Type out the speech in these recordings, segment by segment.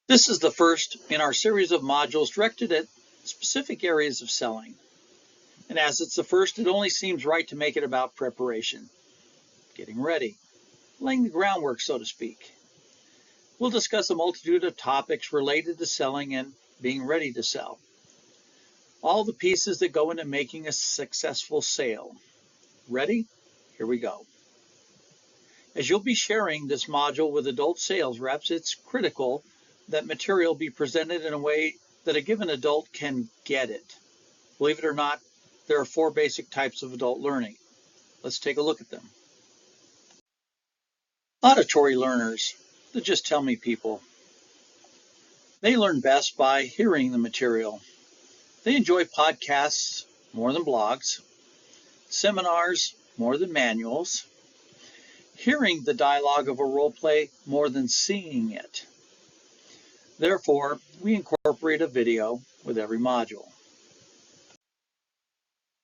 This is the first in our series of modules directed at specific areas of selling. And as it's the first, it only seems right to make it about preparation, getting ready, laying the groundwork, so to speak. We'll discuss a multitude of topics related to selling and being ready to sell. All the pieces that go into making a successful sale. Ready? Here we go. As you'll be sharing this module with adult sales reps, it's critical that material be presented in a way that a given adult can get it. Believe it or not, there are 4 basic types of adult learning. Let's take a look at them. Auditory learners, the just tell me people. They learn best by hearing the material. They enjoy podcasts more than blogs, seminars more than manuals, hearing the dialogue of a role play more than seeing it. Therefore, we incorporate a video with every module.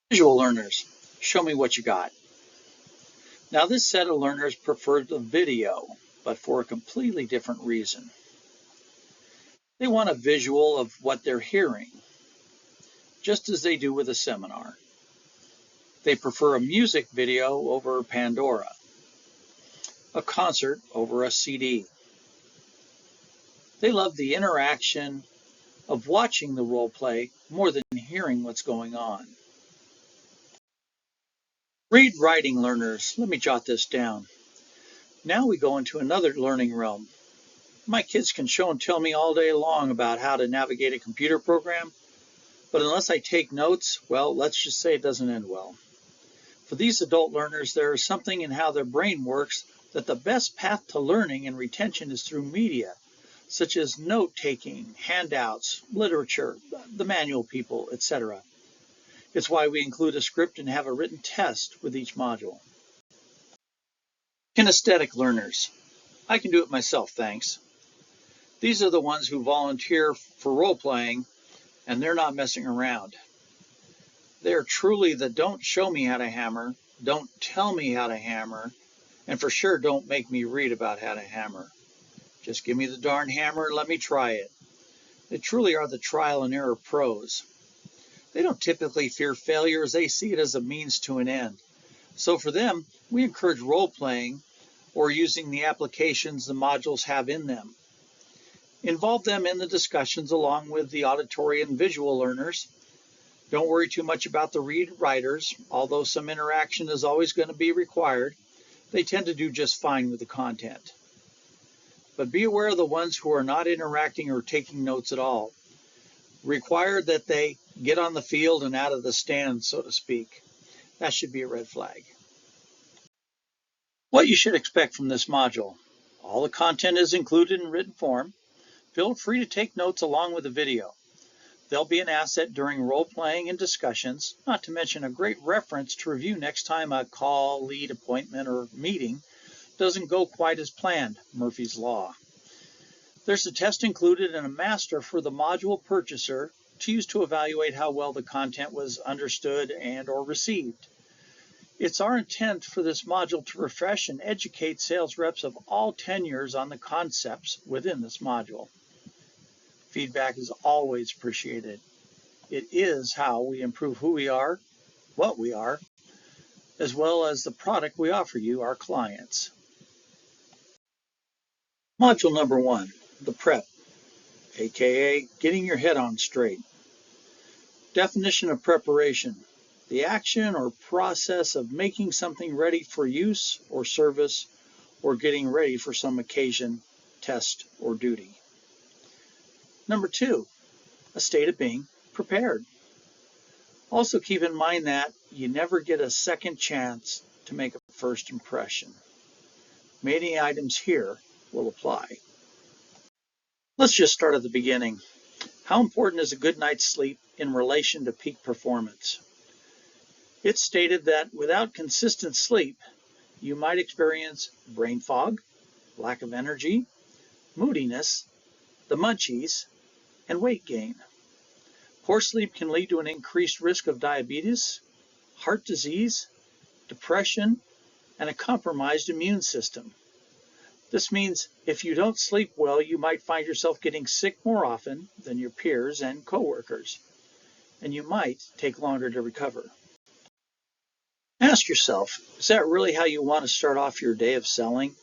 Visual learners, show me what you got. Now this set of learners prefer the video, but for a completely different reason. They want a visual of what they're hearing, just as they do with a seminar. They prefer a music video over Pandora, a concert over a CD. They love the interaction of watching the role play more than hearing what's going on. Read writing learners, let me jot this down. Now we go into another learning realm. My kids can show and tell me all day long about how to navigate a computer program, but unless I take notes, well, let's just say it doesn't end well. For these adult learners, there is something in how their brain works that the best path to learning and retention is through media, such as note-taking, handouts, literature, the manual people, etc. It's why we include a script and have a written test with each module. Kinesthetic learners. I can do it myself, thanks. These are the ones who volunteer for role-playing, and they're not messing around. They're truly the don't show me how to hammer, don't tell me how to hammer, and for sure don't make me read about how to hammer. Just give me the darn hammer and let me try it. They truly are the trial and error pros. They don't typically fear failure as they see it as a means to an end. So for them, we encourage role-playing or using the applications the modules have in them. Involve them in the discussions along with the auditory and visual learners. Don't worry too much about the read writers, although some interaction is always going to be required. They tend to do just fine with the content. But be aware of the ones who are not interacting or taking notes at all. Require that they get on the field and out of the stand, so to speak. That should be a red flag. What you should expect from this module. All the content is included in written form. Feel free to take notes along with the video. They'll be an asset during role-playing and discussions, not to mention a great reference to review next time a call, lead, appointment, or meeting doesn't go quite as planned, Murphy's Law. There's a test included and a master for the module purchaser to use to evaluate how well the content was understood and or received. It's our intent for this module to refresh and educate sales reps of all tenures on the concepts within this module. Feedback is always appreciated. It is how we improve who we are, what we are, as well as the product we offer you, our clients. Module number 1, the prep, aka getting your head on straight. Definition of preparation, the action or process of making something ready for use or service or getting ready for some occasion, test, or duty. Number 2, a state of being prepared. Also keep in mind that you never get a second chance to make a first impression. Many items here will apply. Let's just start at the beginning. How important is a good night's sleep in relation to peak performance? It's stated that without consistent sleep, you might experience brain fog, lack of energy, moodiness, the munchies, and weight gain. Poor sleep can lead to an increased risk of diabetes, heart disease, depression, and a compromised immune system. This means if you don't sleep well, you might find yourself getting sick more often than your peers and coworkers, and you might take longer to recover. Ask yourself, is that really how you want to start off your day of selling?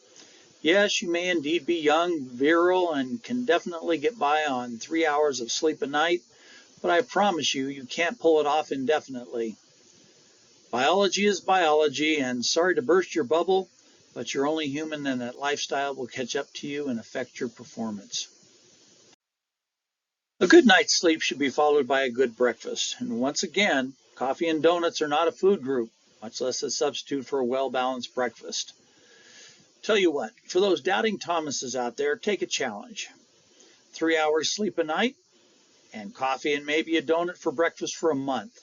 Yes, you may indeed be young, virile, and can definitely get by on 3 hours of sleep a night, but I promise you, you can't pull it off indefinitely. Biology is biology, and sorry to burst your bubble, but you're only human and that lifestyle will catch up to you and affect your performance. A good night's sleep should be followed by a good breakfast. And once again, coffee and donuts are not a food group, much less a substitute for a well-balanced breakfast. Tell you what, for those doubting Thomases out there, take a challenge. 3 hours sleep a night, and coffee and maybe a donut for breakfast for a month.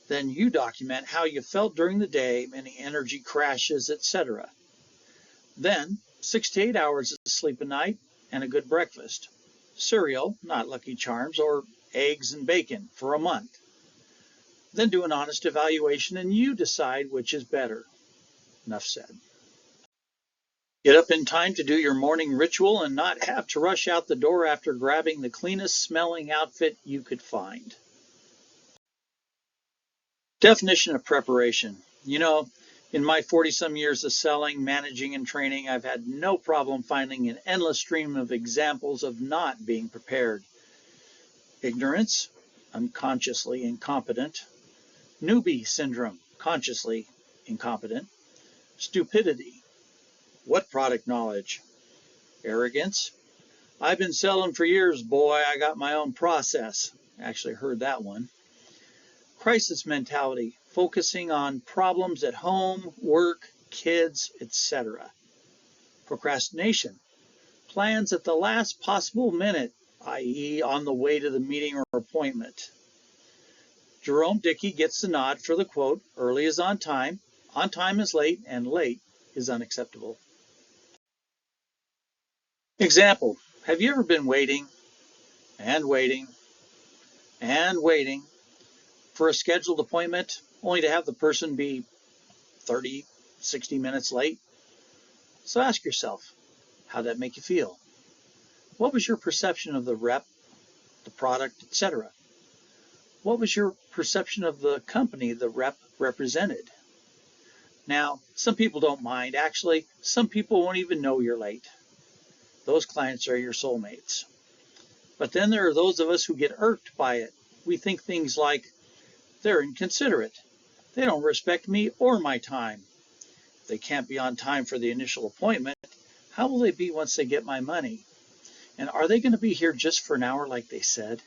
Then you document how you felt during the day, any energy crashes, etc. Then 6 to 8 hours of sleep a night and a good breakfast. Cereal, not Lucky Charms, or eggs and bacon for a month. Then do an honest evaluation and you decide which is better. Enough said. Get up in time to do your morning ritual and not have to rush out the door after grabbing the cleanest smelling outfit you could find. Definition of preparation. You know, in my 40-some years of selling, managing, and training, I've had no problem finding an endless stream of examples of not being prepared. Ignorance, unconsciously incompetent. Newbie syndrome, consciously incompetent. Stupidity. What product knowledge? Arrogance. I've been selling for years, boy. I got my own process. Actually heard that one. Crisis mentality, focusing on problems at home, work, kids, etc. Procrastination, plans at the last possible minute, i.e. on the way to the meeting or appointment. Jerome Dickey gets the nod for the quote, early is on time is late, and late is unacceptable. Example, have you ever been waiting and waiting and waiting for a scheduled appointment only to have the person be 30, 60 minutes late? So ask yourself, how'd that make you feel? What was your perception of the rep, the product, etc.? What was your perception of the company the rep represented? Now, some people don't mind. Actually, some people won't even know you're late. Those clients are your soulmates. But then there are those of us who get irked by it. We think things like, they're inconsiderate. They don't respect me or my time. If they can't be on time for the initial appointment, how will they be once they get my money? And are they going to be here just for an hour like they said?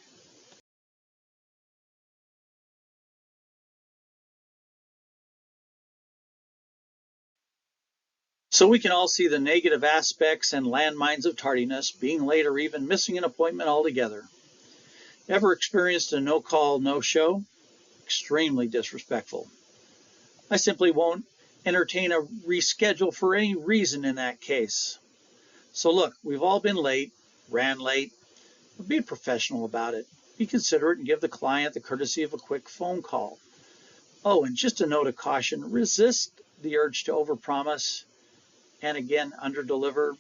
So we can all see the negative aspects and landmines of tardiness, being late, or even missing an appointment altogether. Ever experienced a no-call, no-show? Extremely disrespectful. I simply won't entertain a reschedule for any reason in that case. So look, we've all been late, ran late, but be professional about it. Be considerate and give the client the courtesy of a quick phone call. Oh, and just a note of caution, resist the urge to overpromise and again underdeliver,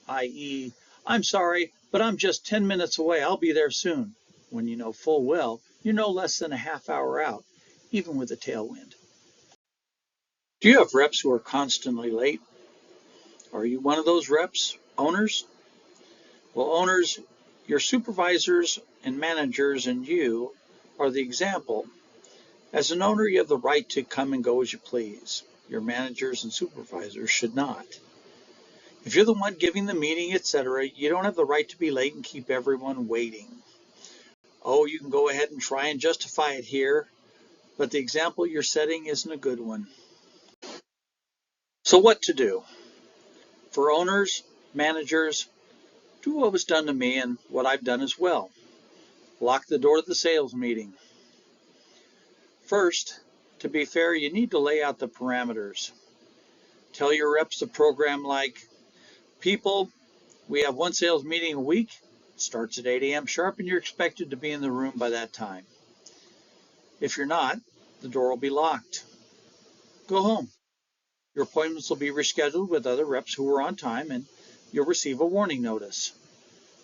i.e., I'm sorry, but I'm just 10 minutes away. I'll be there soon. When you know full well you're no less than a half hour out, even with a tailwind. Do you have reps who are constantly late? Are you one of those reps? Owners? Well, owners, your supervisors and managers and you are the example. As an owner, you have the right to come and go as you please. Your managers and supervisors should not. If you're the one giving the meeting, etc., you don't have the right to be late and keep everyone waiting. Oh, you can go ahead and try and justify it here, but the example you're setting isn't a good one. So what to do? For owners, managers, do what was done to me and what I've done as well. Lock the door to the sales meeting. First, to be fair, you need to lay out the parameters. Tell your reps a program like, people, we have one sales meeting a week. It starts at 8 a.m. sharp and you're expected to be in the room by that time. If you're not, the door will be locked. Go home. Your appointments will be rescheduled with other reps who are on time, and you'll receive a warning notice.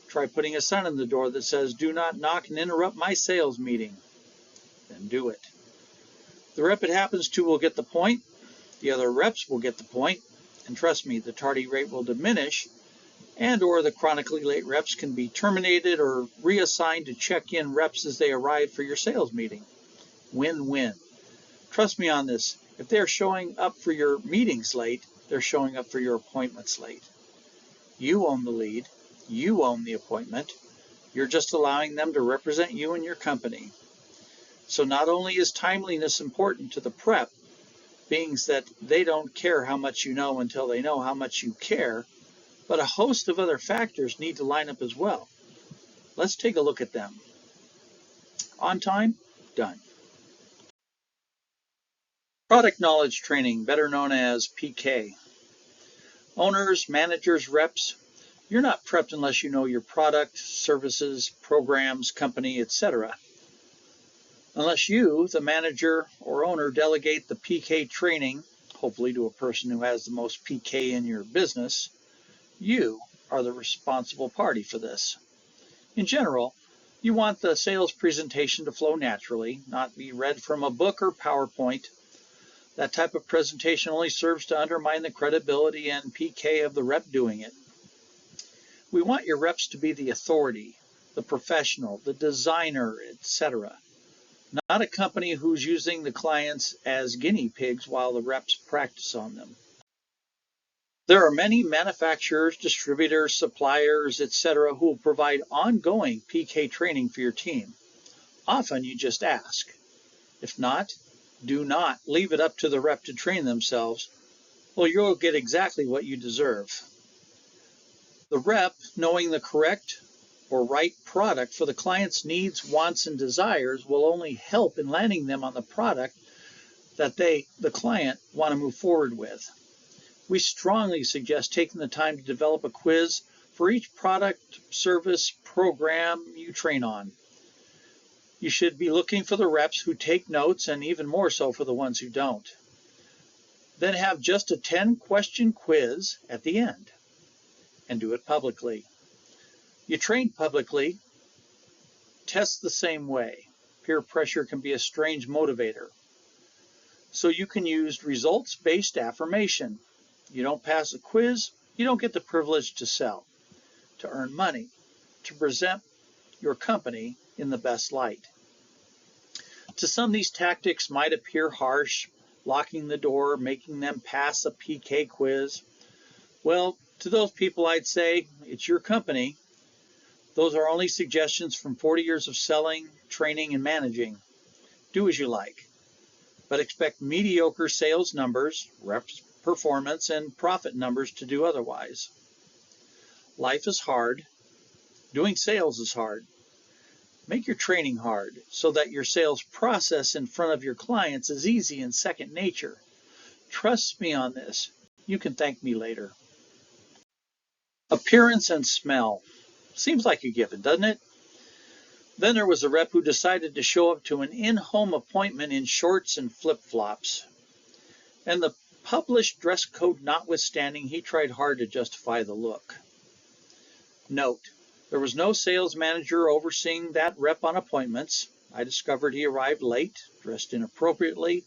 Try putting a sign on the door that says, "Do not knock and interrupt my sales meeting." Then do it. The rep it happens to will get the point. The other reps will get the point. And trust me, the tardy rate will diminish, and or the chronically late reps can be terminated or reassigned to check-in reps as they arrive for your sales meeting. Win-win. Trust me on this. If they're showing up for your meetings late, they're showing up for your appointments late. You own the lead. You own the appointment. You're just allowing them to represent you and your company. So not only is timeliness important to the prep, being that they don't care how much you know until they know how much you care, but a host of other factors need to line up as well. Let's take a look at them. On time? Done. Product knowledge training, better known as PK. Owners, managers, reps, you're not prepped unless you know your product, services, programs, company, etc. Unless you, the manager or owner, delegate the PK training, hopefully to a person who has the most PK in your business, you are the responsible party for this. In general, you want the sales presentation to flow naturally, not be read from a book or PowerPoint. That type of presentation only serves to undermine the credibility and PK of the rep doing it. We want your reps to be the authority, the professional, the designer, etc. Not a company who's using the clients as guinea pigs while the reps practice on them. There are many manufacturers, distributors, suppliers, etc. who will provide ongoing PK training for your team. Often you just ask. If not, do not leave it up to the rep to train themselves, or you'll get exactly what you deserve. The rep, knowing the correct or right product for the client's needs, wants, and desires will only help in landing them on the product that the client, want to move forward with. We strongly suggest taking the time to develop a quiz for each product, service, program you train on. You should be looking for the reps who take notes, and even more so for the ones who don't. Then have just a 10-question quiz at the end, and do it publicly. You train publicly, test the same way. Peer pressure can be a strange motivator. So you can use results-based affirmation. You don't pass a quiz, you don't get the privilege to sell, to earn money, to present your company in the best light. To some, these tactics might appear harsh, locking the door, making them pass a PK quiz. Well, to those people I'd say, it's your company. Those are only suggestions from 40 years of selling, training, and managing. Do as you like, but expect mediocre sales numbers, reps performance, and profit numbers to do otherwise. Life is hard. Doing sales is hard. Make your training hard so that your sales process in front of your clients is easy and second nature. Trust me on this. You can thank me later. Appearance and smell. Seems like a given, doesn't it? Then there was a rep who decided to show up to an in-home appointment in shorts and flip-flops. And the published dress code notwithstanding, he tried hard to justify the look. Note, there was no sales manager overseeing that rep on appointments. I discovered he arrived late, dressed inappropriately,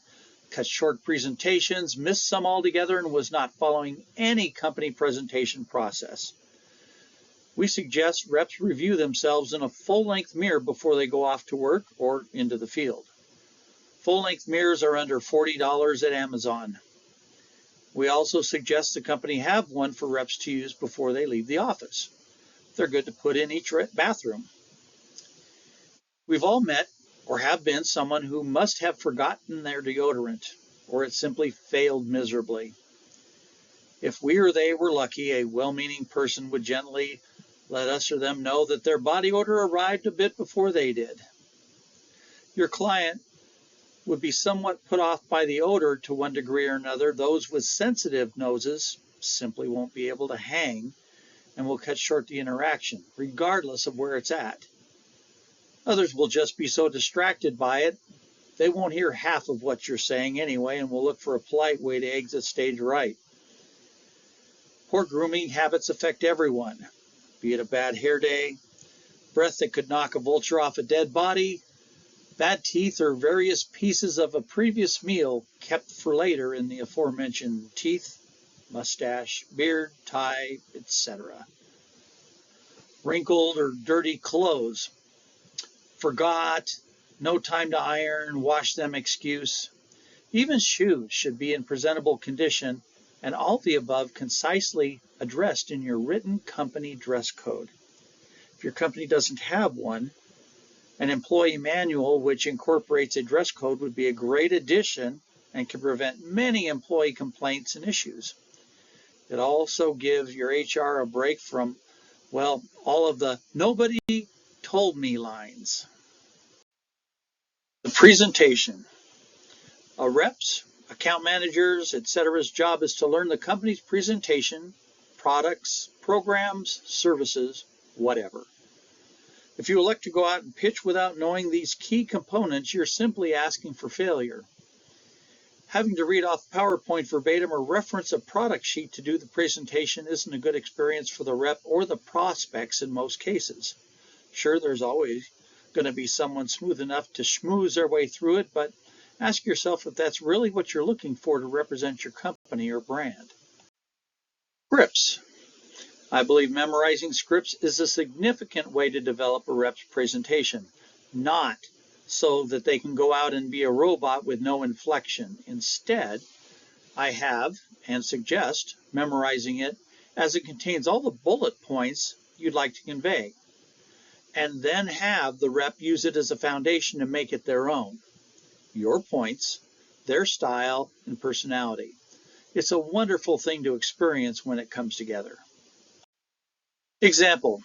cut short presentations, missed some altogether, and was not following any company presentation process. We suggest reps review themselves in a full-length mirror before they go off to work or into the field. Full-length mirrors are under $40 at Amazon. We also suggest the company have one for reps to use before they leave the office. They're good to put in each bathroom. We've all met or have been someone who must have forgotten their deodorant, or it simply failed miserably. If we or they were lucky, a well-meaning person would gently let us or them know that their body odor arrived a bit before they did. Your client would be somewhat put off by the odor to one degree or another. Those with sensitive noses simply won't be able to hang and will cut short the interaction, regardless of where it's at. Others will just be so distracted by it They won't hear half of what you're saying anyway and will look for a polite way to exit stage right. Poor grooming habits affect everyone, be it a bad hair day, breath that could knock a vulture off a dead body, bad teeth, or various pieces of a previous meal kept for later in the aforementioned teeth, mustache, beard, tie, etc. Wrinkled or dirty clothes. Forgot, no time to iron, wash them excuse. Even shoes should be in presentable condition, and all the above concisely addressed in your written company dress code. If your company doesn't have one, an employee manual which incorporates a dress code would be a great addition and can prevent many employee complaints and issues. It also gives your HR a break from, well, all of the nobody told me lines. The presentation. A rep's, account managers, etc.'s job is to learn the company's presentation, products, programs, services, whatever. If you elect to go out and pitch without knowing these key components, you're simply asking for failure. Having to read off PowerPoint verbatim or reference a product sheet to do the presentation isn't a good experience for the rep or the prospects in most cases. Sure, there's always going to be someone smooth enough to schmooze their way through it, but ask yourself if that's really what you're looking for to represent your company or brand. Scripts. I believe memorizing scripts is a significant way to develop a rep's presentation, not so that they can go out and be a robot with no inflection. Instead, I have and suggest memorizing it as it contains all the bullet points you'd like to convey, and then have the rep use it as a foundation to make it their own. Your points, their style, and personality. It's a wonderful thing to experience when it comes together. Example,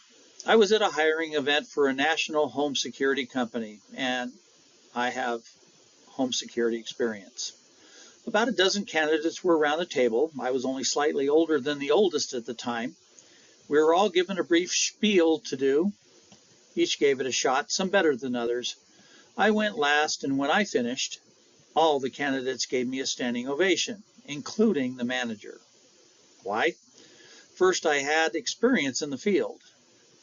I was at a hiring event for a national home security company, and I have home security experience. About a dozen candidates were around the table. I was only slightly older than the oldest at the time. We were all given a brief spiel to do. Each gave it a shot, some better than others. I went last, and when I finished, all the candidates gave me a standing ovation, including the manager. Why? First, I had experience in the field.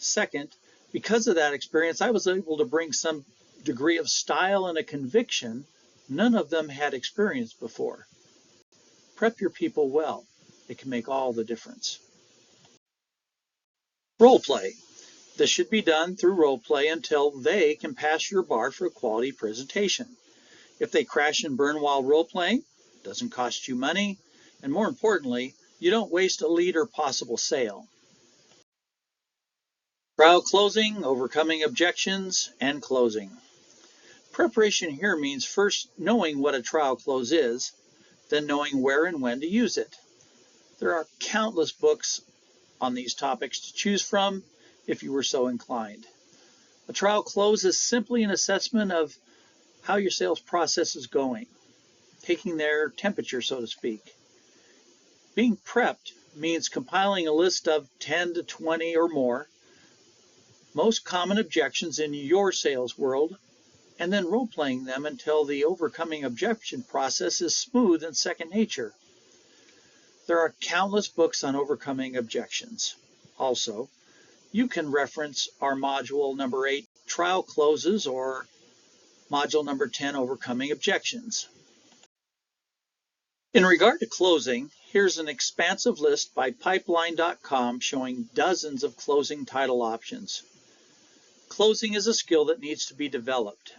Second, because of that experience, I was able to bring some degree of style and a conviction none of them had experienced before. Prep your people well. It can make all the difference. Role play. This should be done through role play until they can pass your bar for a quality presentation. If they crash and burn while role playing, it doesn't cost you money, and more importantly, you don't waste a lead or possible sale. Trial closing, overcoming objections, and closing. Preparation here means first knowing what a trial close is, then knowing where and when to use it. There are countless books on these topics to choose from if you were so inclined. A trial close is simply an assessment of how your sales process is going, taking their temperature, so to speak. Being prepped means compiling a list of 10 to 20 or more most common objections in your sales world, and then role-playing them until the overcoming objection process is smooth and second nature. There are countless books on overcoming objections. Also, you can reference our module number 8, Trial Closes, or module number 10, Overcoming Objections. In regard to closing, here's an expansive list by Pipeline.com showing dozens of closing title options. Closing is a skill that needs to be developed.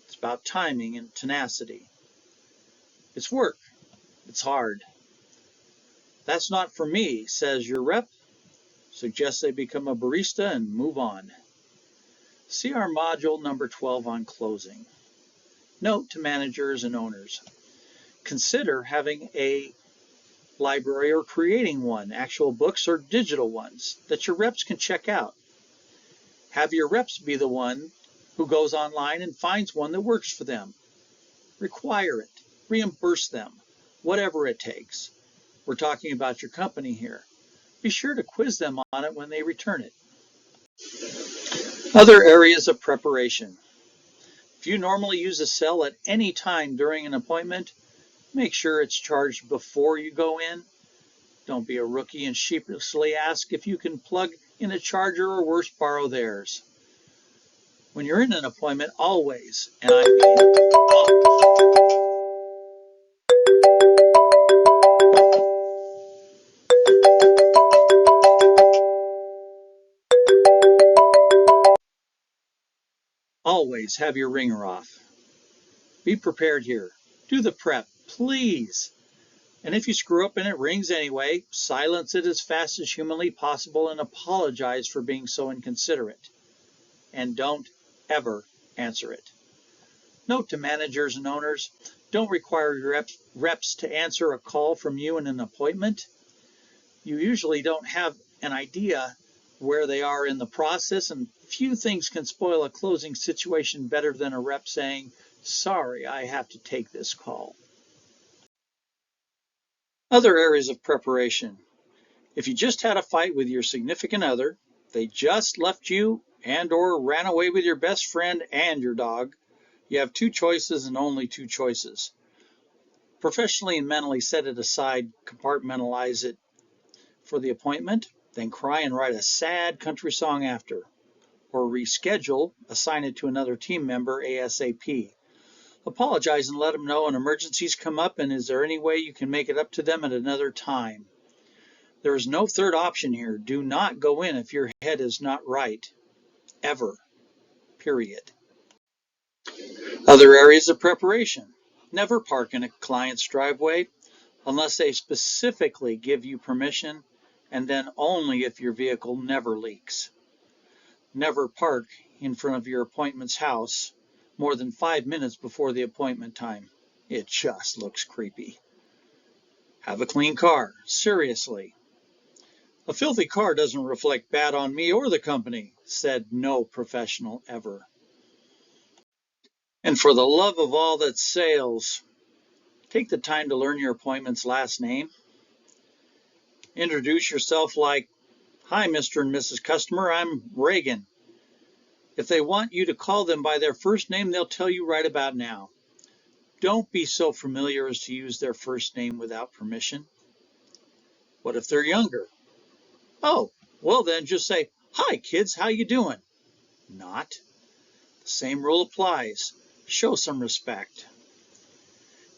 It's about timing and tenacity. It's work. It's hard. That's not for me, says your rep. Suggest they become a barista and move on. See our module number 12 on closing. Note to managers and owners. Consider having a library or creating one, actual books or digital ones, that your reps can check out. Have your reps be the one who goes online and finds one that works for them. Require it. Reimburse them. Whatever it takes. We're talking about your company here. Be sure to quiz them on it when they return it. Other areas of preparation. If you normally use a cell at any time during an appointment, make sure it's charged before you go in. Don't be a rookie and sheepishly ask if you can plug in a charger or worse, borrow theirs. When you're in an appointment, always, and I mean always have your ringer off. Be prepared here. Do the prep, please. And if you screw up and it rings anyway, silence it as fast as humanly possible and apologize for being so inconsiderate. And don't ever answer it. Note to managers and owners, don't require your reps to answer a call from you in an appointment. You usually don't have an idea where they are in the process, and few things can spoil a closing situation better than a rep saying, "Sorry, I have to take this call." Other areas of preparation. If you just had a fight with your significant other, they just left you and/or ran away with your best friend and your dog, you have two choices and only two choices. Professionally and mentally set it aside, compartmentalize it for the appointment, then cry and write a sad country song after. Or reschedule, assign it to another team member ASAP. Apologize and let them know an emergency's come up and is there any way you can make it up to them at another time. There is no third option here. Do not go in if your head is not right. Ever. Period. Other areas of preparation. Never park in a client's driveway unless they specifically give you permission, and then only if your vehicle never leaks. Never park in front of your appointment's house more than 5 minutes before the appointment time. It just looks creepy. Have a clean car. Seriously. A filthy car doesn't reflect bad on me or the company, said no professional ever. And for the love of all that sails, take the time to learn your appointment's last name. Introduce yourself like, "Hi, Mr. and Mrs. Customer, I'm Reagan." If they want you to call them by their first name, they'll tell you right about now. Don't be so familiar as to use their first name without permission. What if they're younger? Oh, well then just say, "Hi kids, how you doing?" Not. The same rule applies. Show some respect.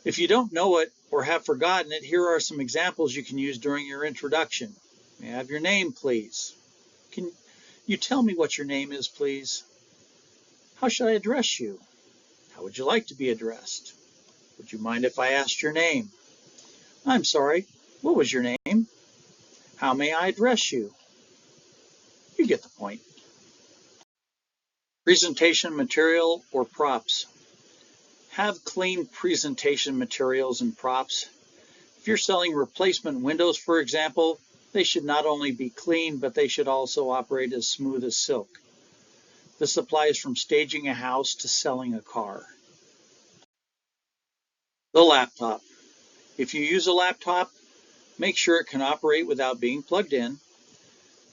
If you don't know it or have forgotten it, here are some examples you can use during your introduction. May I have your name, please? Can you tell me what your name is, please? How should I address you? How would you like to be addressed? Would you mind if I asked your name? I'm sorry, what was your name? How may I address you? You get the point. Presentation material or props. Have clean presentation materials and props. If you're selling replacement windows, for example, they should not only be clean, but they should also operate as smooth as silk. This applies from staging a house to selling a car. The laptop. If you use a laptop, make sure it can operate without being plugged in.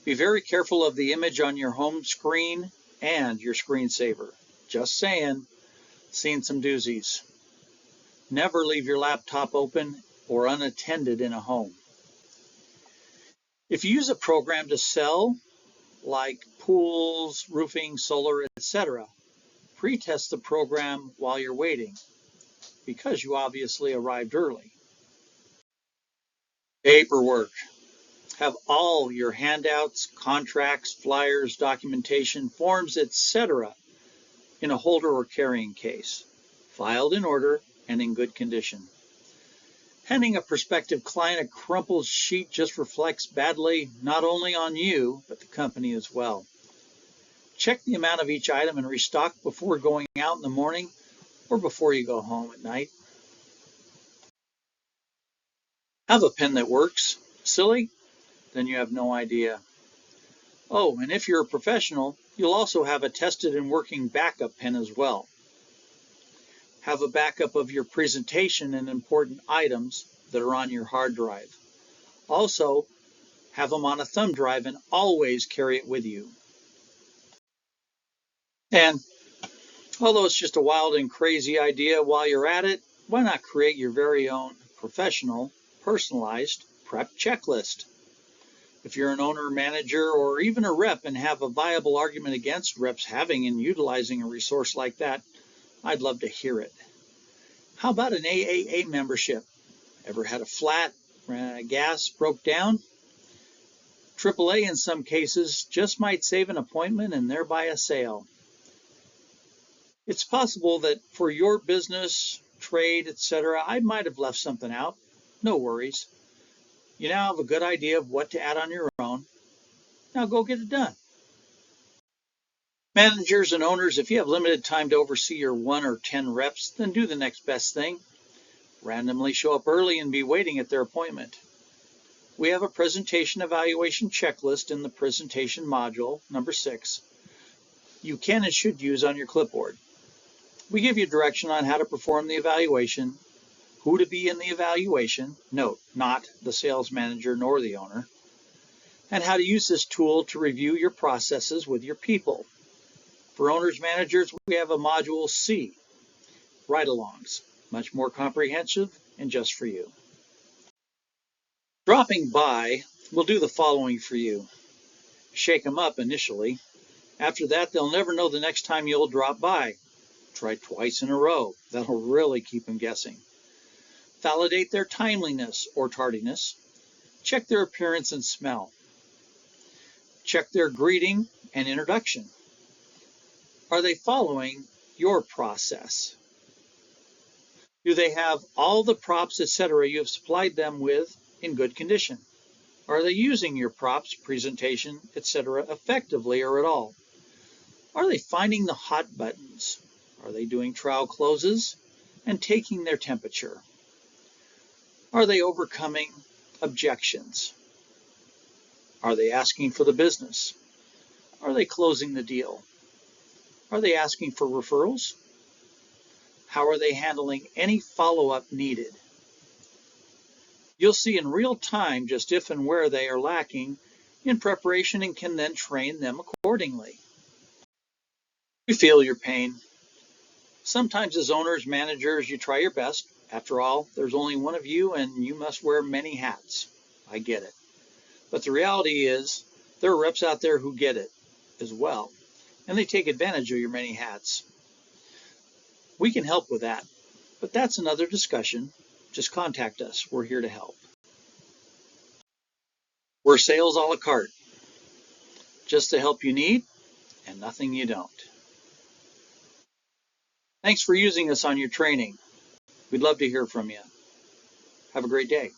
Be very careful of the image on your home screen and your screensaver. Just saying, seen some doozies. Never leave your laptop open or unattended in a home. If you use a program to sell, like pools, roofing, solar, etc., pre-test the program while you're waiting, because you obviously arrived early. Paperwork. Have all your handouts, contracts, flyers, documentation, forms, etc. in a holder or carrying case, filed in order and in good condition. Handing a prospective client a crumpled sheet just reflects badly not only on you, but the company as well. Check the amount of each item and restock before going out in the morning or before you go home at night. Have a pen that works. Silly? Then you have no idea. Oh, and if you're a professional, you'll also have a tested and working backup pen as well. Have a backup of your presentation and important items that are on your hard drive. Also, have them on a thumb drive and always carry it with you. And Although it's just a wild and crazy idea, while you're at it, why not create your very own professional, personalized prep checklist? If you're an owner, manager, or even a rep and have a viable argument against reps having and utilizing a resource like that, I'd love to hear it. How about an AAA membership? Ever had a flat, gas broke down? AAA in some cases just might save an appointment and thereby a sale. It's possible that for your business, trade, etc., I might have left something out. No worries. You now have a good idea of what to add on your own. Now go get it done. Managers and owners, if you have limited time to oversee your 1 or 10 reps, then do the next best thing. Randomly show up early and be waiting at their appointment. We have a presentation evaluation checklist in the presentation module, number 6, you can and should use on your clipboard. We give you direction on how to perform the evaluation, who to be in the evaluation, note, not the sales manager nor the owner, and how to use this tool to review your processes with your people. For owners, managers, we have a module C, ride-alongs, much more comprehensive and just for you. Dropping by will do the following for you. Shake them up initially. After that, they'll never know the next time you'll drop by. Try twice in a row. That'll really keep them guessing. Validate their timeliness or tardiness. Check their appearance and smell. Check their greeting and introduction. Are they following your process? Do they have all the props, etc. you have supplied them with in good condition? Are they using your props, presentation, etc. effectively or at all? Are they finding the hot buttons? Are they doing trial closes and taking their temperature? Are they overcoming objections? Are they asking for the business? Are they closing the deal? Are they asking for referrals? How are they handling any follow-up needed? You'll see in real time just if and where they are lacking in preparation and can then train them accordingly. We feel your pain. Sometimes as owners, managers, you try your best. After all, there's only one of you and you must wear many hats. I get it. But the reality is there are reps out there who get it as well, and they take advantage of your many hats. We can help with that, but that's another discussion. Just contact us. We're here to help. We're sales a la carte. Just the help you need and nothing you don't. Thanks for using us on your training. We'd love to hear from you. Have a great day.